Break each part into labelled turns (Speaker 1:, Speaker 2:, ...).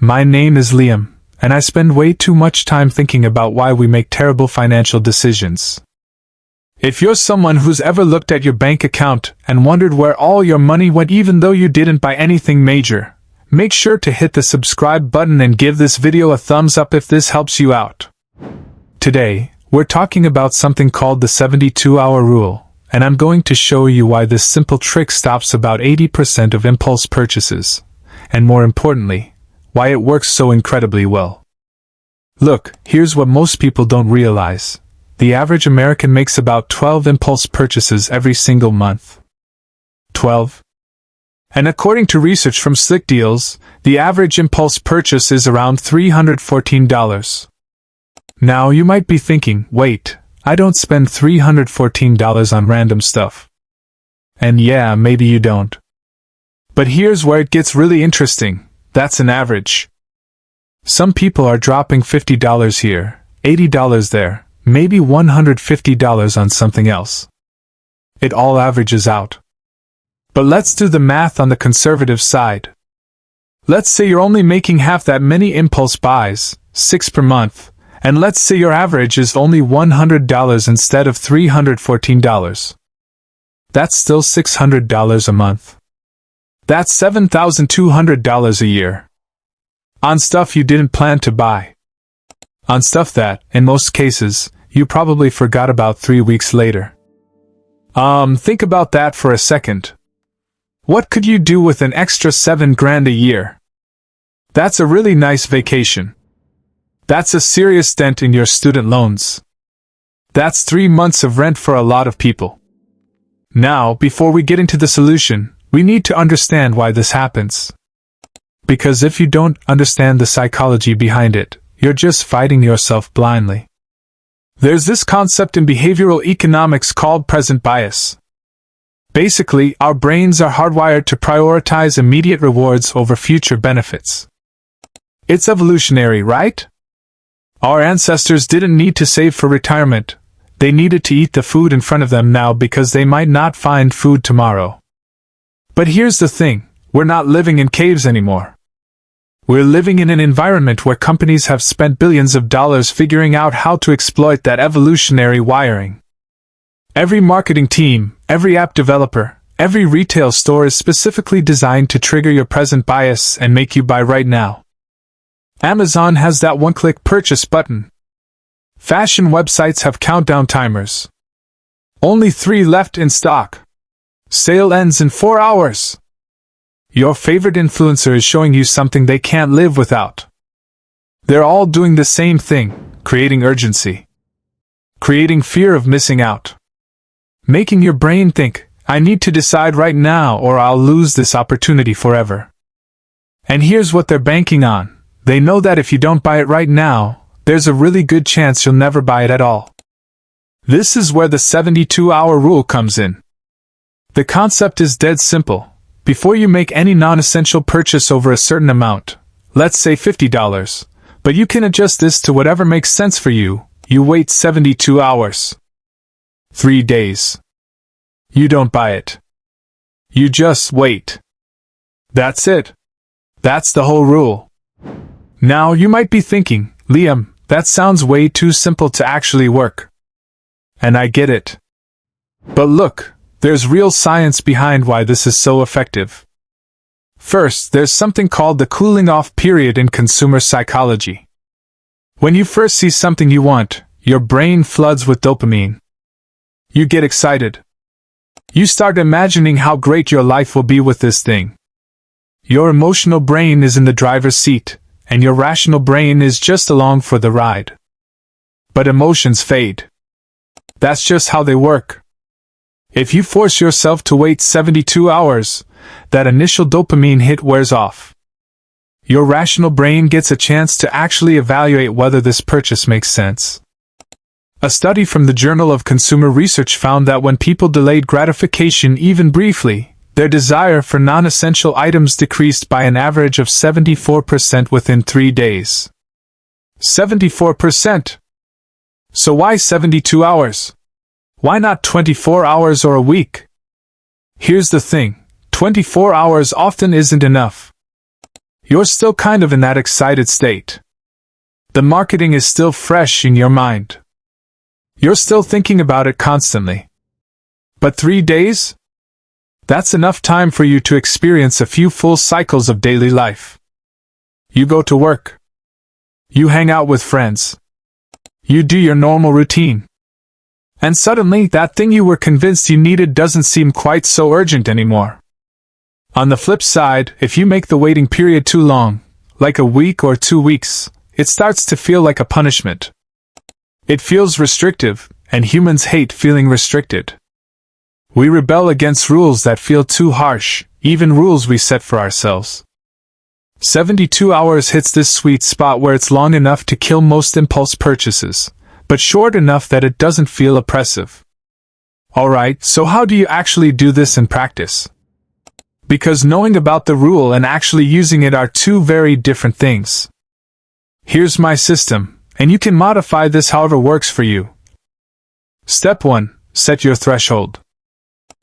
Speaker 1: My name is Liam, and I spend way too much time thinking about why we make terrible financial decisions. If you're someone who's ever looked at your bank account and wondered where all your money went even though you didn't buy anything major, make sure to hit the subscribe button and give this video a thumbs up if this helps you out. Today, we're talking about something called the 72-hour rule, and I'm going to show you why this simple trick stops about 80% of impulse purchases, and more importantly, why it works so incredibly well. Look, here's what most people don't realize. The average American makes about 12 impulse purchases every single month. 12. And according to research from Slick Deals, the average impulse purchase is around $314. Now you might be thinking, wait, I don't spend $314 on random stuff. And yeah, maybe you don't. But here's where it gets really interesting. That's an average. Some people are dropping $50 here, $80 there, maybe $150 on something else. It all averages out. But let's do the math on the conservative side. Let's say you're only making half that many impulse buys, 6 per month, and let's say your average is only $100 instead of $314. That's still $600 a month. That's $7,200 a year. On stuff you didn't plan to buy. On stuff that, in most cases, you probably forgot about 3 weeks later. Think about that for a second. What could you do with an extra $7,000 a year? That's a really nice vacation. That's a serious dent in your student loans. That's 3 months of rent for a lot of people. Now, before we get into the solution, we need to understand why this happens. Because if you don't understand the psychology behind it, you're just fighting yourself blindly. There's this concept in behavioral economics called present bias. Basically, our brains are hardwired to prioritize immediate rewards over future benefits. It's evolutionary, right? Our ancestors didn't need to save for retirement. They needed to eat the food in front of them now because they might not find food tomorrow. But here's the thing, we're not living in caves anymore. We're living in an environment where companies have spent billions of dollars figuring out how to exploit that evolutionary wiring. Every marketing team, every app developer, every retail store is specifically designed to trigger your present bias and make you buy right now. Amazon has that one-click purchase button. Fashion websites have countdown timers. Only 3 left in stock. Sale ends in 4 hours. Your favorite influencer is showing you something they can't live without. They're all doing the same thing, creating urgency. Creating fear of missing out. Making your brain think, I need to decide right now or I'll lose this opportunity forever. And here's what they're banking on. They know that if you don't buy it right now, there's a really good chance you'll never buy it at all. This is where the 72-hour rule comes in. The concept is dead simple. Before you make any non-essential purchase over a certain amount, let's say $50, but you can adjust this to whatever makes sense for you, you wait 72 hours. 3 days. You don't buy it. You just wait. That's it. That's the whole rule. Now you might be thinking, Liam, that sounds way too simple to actually work. And I get it. But look, there's real science behind why this is so effective. First, there's something called the cooling-off period in consumer psychology. When you first see something you want, your brain floods with dopamine. You get excited. You start imagining how great your life will be with this thing. Your emotional brain is in the driver's seat, and your rational brain is just along for the ride. But emotions fade. That's just how they work. If you force yourself to wait 72 hours, that initial dopamine hit wears off. Your rational brain gets a chance to actually evaluate whether this purchase makes sense. A study from the Journal of Consumer Research found that when people delayed gratification even briefly, their desire for non-essential items decreased by an average of 74% within 3 days. 74%! So why 72 hours? Why not 24 hours or a week? Here's the thing, 24 hours often isn't enough. you're still kind of in that excited state. The marketing is still fresh in your mind. You're still thinking about it constantly. But 3 days? That's enough time for you to experience a few full cycles of daily life. You go to work. You hang out with friends. You do your normal routine. And suddenly, that thing you were convinced you needed doesn't seem quite so urgent anymore. On the flip side, if you make the waiting period too long, like a week or 2 weeks, it starts to feel like a punishment. It feels restrictive, and humans hate feeling restricted. We rebel against rules that feel too harsh, even rules we set for ourselves. 72 hours hits this sweet spot where it's long enough to kill most impulse purchases, but short enough that it doesn't feel oppressive. Alright, so how do you actually do this in practice? Because knowing about the rule and actually using it are two very different things. Here's my system, and you can modify this however works for you. Step 1. Set your threshold.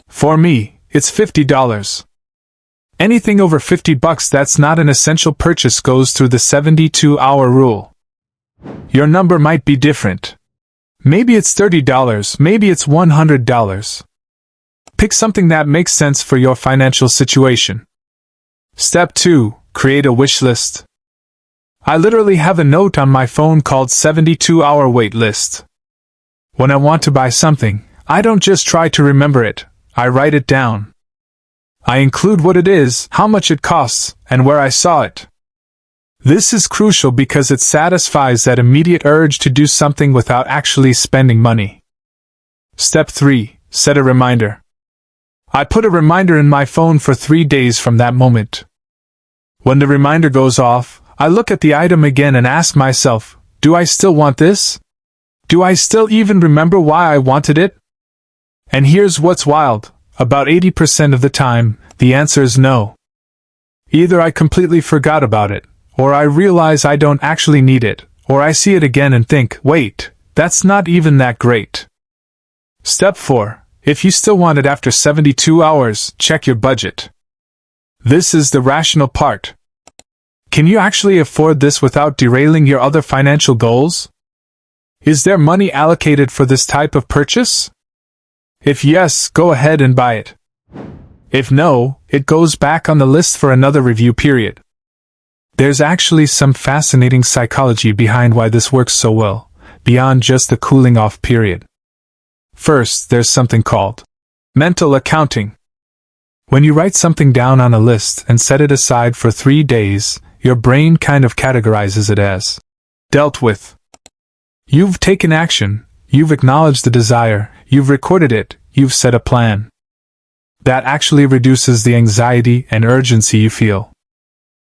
Speaker 1: For me, it's $50. Anything over $50 that's not an essential purchase goes through the 72-hour rule. Your number might be different. Maybe it's $30, maybe it's $100. Pick something that makes sense for your financial situation. Step 2. Create a wish list. I literally have a note on my phone called 72-hour wait list. When I want to buy something, I don't just try to remember it, I write it down. I include what it is, how much it costs, and where I saw it. This is crucial because it satisfies that immediate urge to do something without actually spending money. Step 3. Set a reminder. I put a reminder in my phone for 3 days from that moment. When the reminder goes off, I look at the item again and ask myself, do I still want this? Do I still even remember why I wanted it? And here's what's wild. About 80% of the time, the answer is no. Either I completely forgot about it, or I realize I don't actually need it, or I see it again and think, wait, that's not even that great. Step 4. If you still want it after 72 hours, check your budget. This is the rational part. Can you actually afford this without derailing your other financial goals? Is there money allocated for this type of purchase? If yes, go ahead and buy it. If no, it goes back on the list for another review period. There's actually some fascinating psychology behind why this works so well, beyond just the cooling off period. First, there's something called mental accounting. When you write something down on a list and set it aside for 3 days, your brain kind of categorizes it as dealt with. You've taken action, you've acknowledged the desire, you've recorded it, you've set a plan. That actually reduces the anxiety and urgency you feel.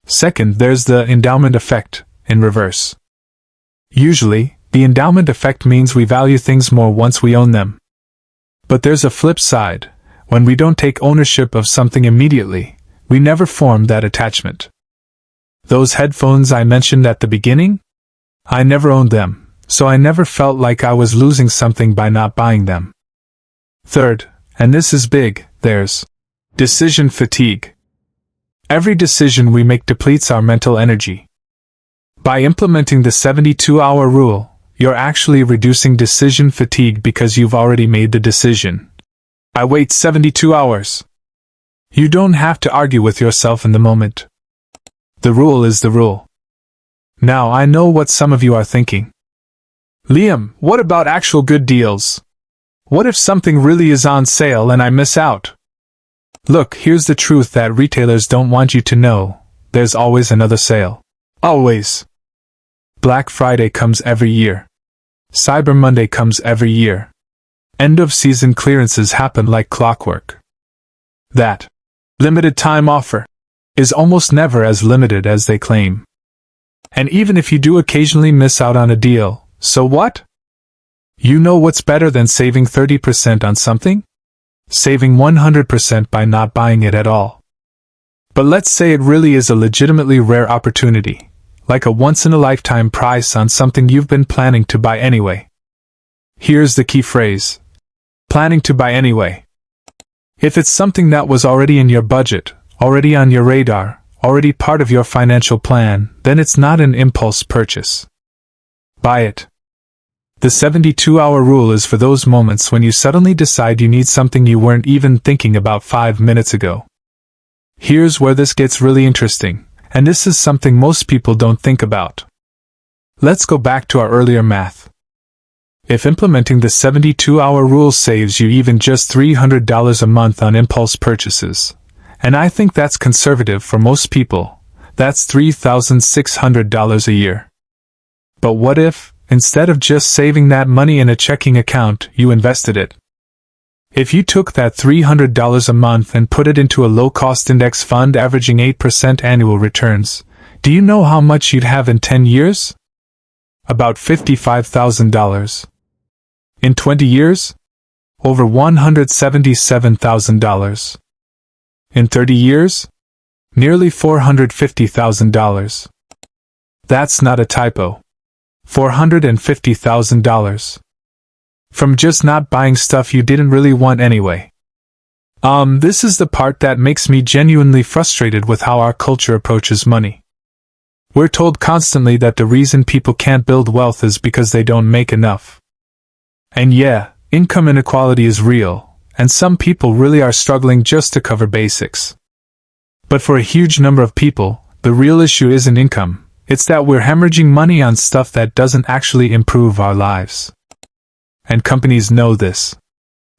Speaker 1: Second, there's the endowment effect, in reverse. Usually, the endowment effect means we value things more once we own them. But there's a flip side. When we don't take ownership of something immediately, we never form that attachment. Those headphones I mentioned at the beginning? I never owned them, so I never felt like I was losing something by not buying them. Third, and this is big, there's decision fatigue. Every decision we make depletes our mental energy. By implementing the 72-hour rule, you're actually reducing decision fatigue because you've already made the decision. I wait 72 hours. You don't have to argue with yourself in the moment. The rule is the rule. Now I know what some of you are thinking. Liam, what about actual good deals? What if something really is on sale and I miss out? Look, here's the truth that retailers don't want you to know. There's always another sale. Always. Black Friday comes every year. Cyber Monday comes every year. End-of-season clearances happen like clockwork. That limited time offer is almost never as limited as they claim. And even if you do occasionally miss out on a deal, so what? You know what's better than saving 30% on something? Saving 100% by not buying it at all. But let's say it really is a legitimately rare opportunity, like a once-in-a-lifetime price on something you've been planning to buy anyway. Here's the key phrase. Planning to buy anyway. If it's something that was already in your budget, already on your radar, already part of your financial plan, then it's not an impulse purchase. Buy it. The 72-hour rule is for those moments when you suddenly decide you need something you weren't even thinking about 5 minutes ago. Here's where this gets really interesting, and this is something most people don't think about. Let's go back to our earlier math. If implementing the 72-hour rule saves you even just $300 a month on impulse purchases, and I think that's conservative for most people, that's $3,600 a year. But what if, instead of just saving that money in a checking account, you invested it? If you took that $300 a month and put it into a low-cost index fund averaging 8% annual returns, do you know how much you'd have in 10 years? About $55,000. In 20 years? Over $177,000. In 30 years? Nearly $450,000. That's not a typo. $450,000. From just not buying stuff you didn't really want anyway. This is the part that makes me genuinely frustrated with how our culture approaches money. We're told constantly that the reason people can't build wealth is because they don't make enough. And yeah, income inequality is real, and some people really are struggling just to cover basics. But for a huge number of people, the real issue isn't income, it's that we're hemorrhaging money on stuff that doesn't actually improve our lives. And companies know this.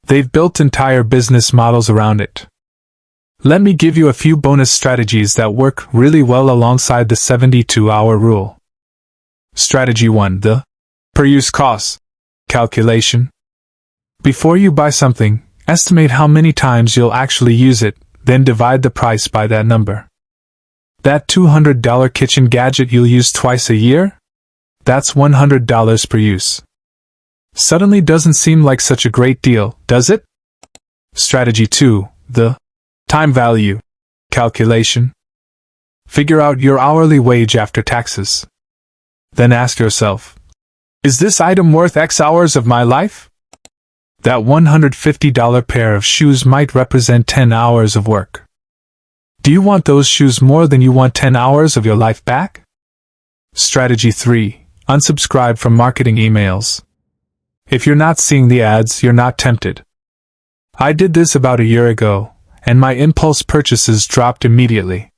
Speaker 1: They've built entire business models around it. Let me give you a few bonus strategies that work really well alongside the 72-hour rule. Strategy 1. The per-use cost calculation. Before you buy something, estimate how many times you'll actually use it, then divide the price by that number. That $200 kitchen gadget you'll use twice a year? That's $100 per use. Suddenly doesn't seem like such a great deal, does it? Strategy 2. The time value calculation. Figure out your hourly wage after taxes. Then ask yourself, is this item worth X hours of my life? That $150 pair of shoes might represent 10 hours of work. Do you want those shoes more than you want 10 hours of your life back? Strategy 3. Unsubscribe from marketing emails. If you're not seeing the ads, you're not tempted. I did this about a year ago, and my impulse purchases dropped immediately.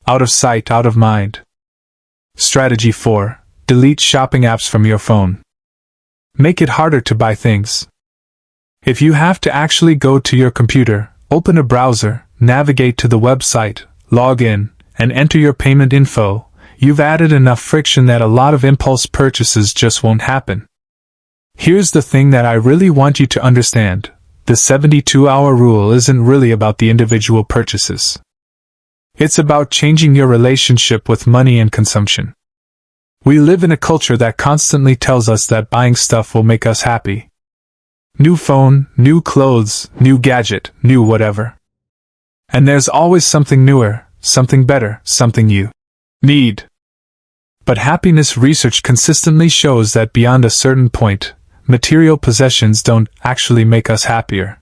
Speaker 1: Out of sight, out of mind. Strategy 4. Delete shopping apps from your phone. Make it harder to buy things. If you have to actually go to your computer, open a browser, navigate to the website, log in, and enter your payment info, you've added enough friction that a lot of impulse purchases just won't happen. Here's the thing that I really want you to understand. The 72-hour rule isn't really about the individual purchases. It's about changing your relationship with money and consumption. We live in a culture that constantly tells us that buying stuff will make us happy. New phone, new clothes, new gadget, new whatever. And there's always something newer, something better, something you need. But happiness research consistently shows that beyond a certain point, material possessions don't actually make us happier.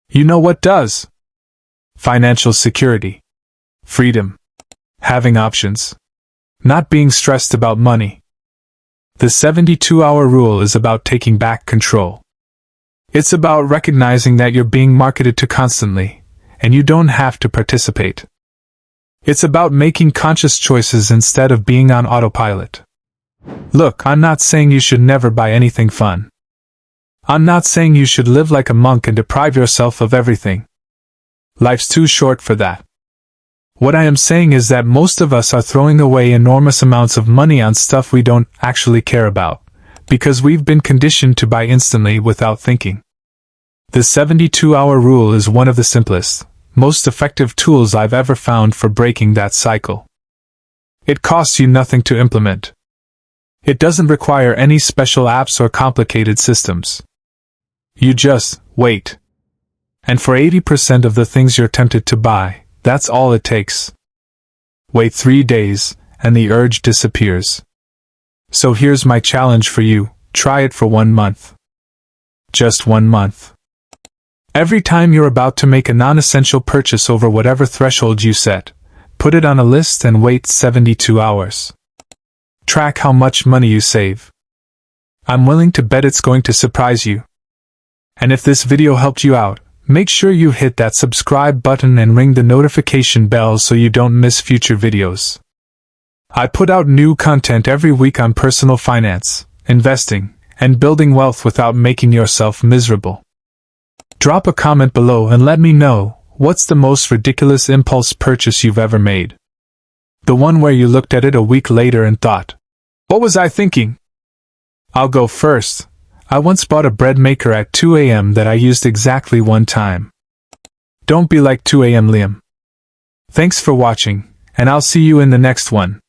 Speaker 1: You know what does? Financial security. Freedom. Having options. Not being stressed about money. The 72-hour rule is about taking back control. It's about recognizing that you're being marketed to constantly, and you don't have to participate. It's about making conscious choices instead of being on autopilot. Look, I'm not saying you should never buy anything fun. I'm not saying you should live like a monk and deprive yourself of everything. Life's too short for that. What I am saying is that most of us are throwing away enormous amounts of money on stuff we don't actually care about, because we've been conditioned to buy instantly without thinking. The 72-hour rule is one of the simplest, most effective tools I've ever found for breaking that cycle. It costs you nothing to implement. It doesn't require any special apps or complicated systems. You just wait. And for 80% of the things you're tempted to buy, that's all it takes. Wait 3 days, and the urge disappears. So here's my challenge for you, try it for 1 month. Just 1 month. Every time you're about to make a non-essential purchase over whatever threshold you set, put it on a list and wait 72 hours. Track how much money you save. I'm willing to bet it's going to surprise you. And if this video helped you out, make sure you hit that subscribe button and ring the notification bell so you don't miss future videos. I put out new content every week on personal finance, investing, and building wealth without making yourself miserable. Drop a comment below and let me know, what's the most ridiculous impulse purchase you've ever made? The one where you looked at it a week later and thought, "What was I thinking?" I'll go first. I once bought a bread maker at 2 a.m. that I used exactly one time. Don't be like 2 a.m. Liam. Thanks for watching, and I'll see you in the next one.